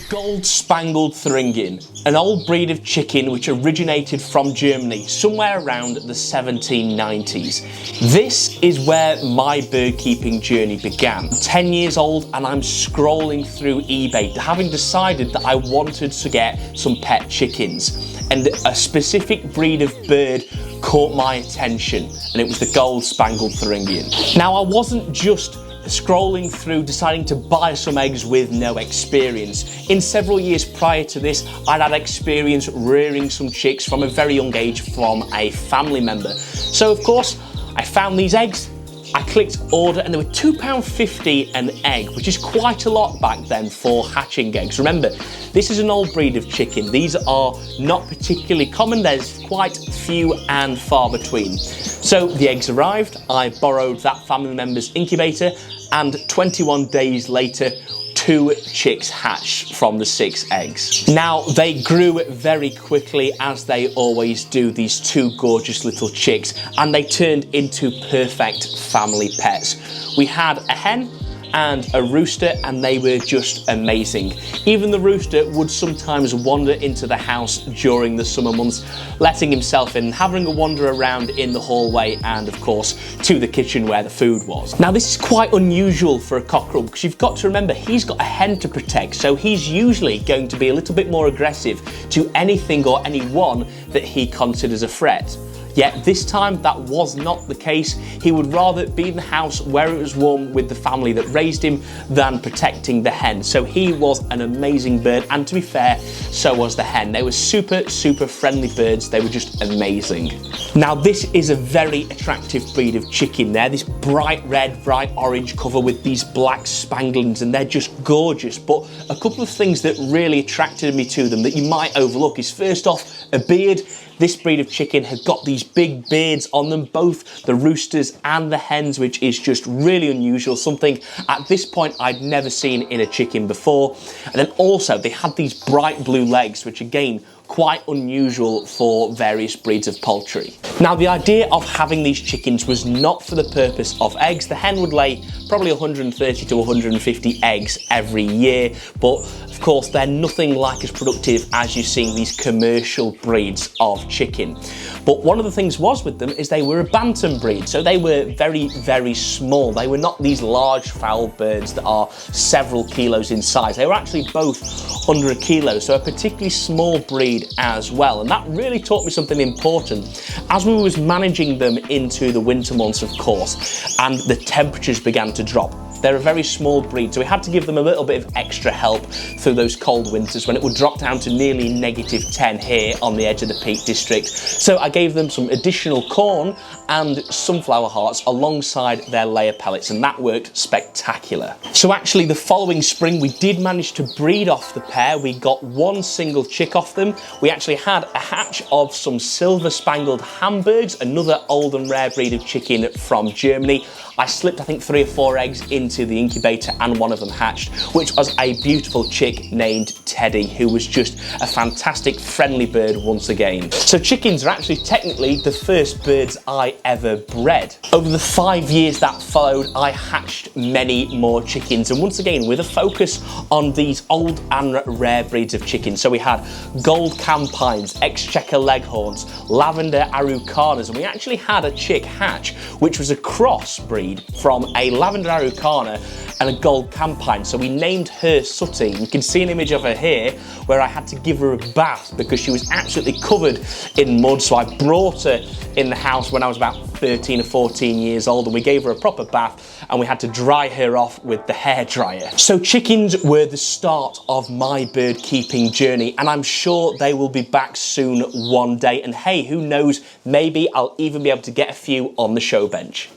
Gold Spangled Thuringian, an old breed of chicken which originated from Germany somewhere around the 1790s. This is where my bird keeping journey began. 10 years old and I'm scrolling through eBay, having decided that I wanted to get some pet chickens, and a specific breed of bird caught my attention, and it was the Gold Spangled Thuringian. Now, I wasn't just scrolling through deciding to buy some eggs with no experience. In several years prior to this, I'd had experience rearing some chicks from a very young age from a family member. So of course, I found these eggs, I clicked order, and they were £2.50 an egg, which is quite a lot back then for hatching eggs. Remember, this is an old breed of chicken. These are not particularly common. There's quite few and far between. So the eggs arrived, I borrowed that family member's incubator, and 21 days later, 2 chicks hatched from the 6 eggs. Now, they grew very quickly, as they always do, these 2 gorgeous little chicks, and they turned into perfect family pets. We had a hen and a rooster, and they were just amazing. Even the rooster would sometimes wander into the house during the summer months, letting himself in, having a wander around in the hallway and of course to the kitchen where the food was. Now, this is quite unusual for a cockerel, because you've got to remember he's got a hen to protect, so he's usually going to be a little bit more aggressive to anything or anyone that he considers a threat. Yet this time that was not the case. He would rather be in the house where it was warm with the family that raised him than protecting the hen. So he was an amazing bird, and to be fair, so was the hen. They were super friendly birds. They were just amazing. Now, this is a very attractive breed of chicken. They're this bright red, bright orange cover with these black spanglings, and they're just gorgeous. But a couple of things that really attracted me to them that you might overlook is, first off, a beard. This breed of chicken had got these big beards on them, both the roosters and the hens, which is just really unusual, something at this point I'd never seen in a chicken before. And then also they had these bright blue legs, which again, quite unusual for various breeds of poultry. Now, the idea of having these chickens was not for the purpose of eggs. The hen would lay probably 130 to 150 eggs every year, but of course they're nothing like as productive as you're seeing these commercial breeds of chicken. But one of the things was with them is they were a bantam breed, so they were very small. They were not these large fowl birds that are several kilos in size. They were actually both under a kilo, so a particularly small breed as well. And that really taught me something important as we was managing them into the winter months, of course, and the temperatures began to drop. They're a very small breed, so we had to give them a little bit of extra help through those cold winters when it would drop down to nearly -10 here on the edge of the Peak District. So I gave them some additional corn and sunflower hearts alongside their layer pellets, and that worked spectacular. So actually the following spring we did manage to breed off the pair. We got 1 single chick off them. We actually had a hatch of some silver spangled Hamburgs, another old and rare breed of chicken from Germany. I slipped, I think, 3 or 4 eggs into the incubator and one of them hatched, which was a beautiful chick named Teddy, who was just a fantastic, friendly bird once again. So chickens are actually technically the first birds I ever bred. Over the 5 years that followed, I hatched many more chickens, and once again with a focus on these old and rare breeds of chickens. So we had gold campines, exchequer leghorns, lavender araucanas, and we actually had a chick hatch which was a cross breed from a lavender araucana and a gold campine. So we named her Sooty. You can see an image of her here where I had to give her a bath because she was absolutely covered in mud. So I brought her in the house when I was about 13 or 14 years old, and we gave her a proper bath and we had to dry her off with the hairdryer. So chickens were the start of my bird keeping journey, and I'm sure they will be back soon one day. And hey, who knows, maybe I'll even be able to get a few on the show bench.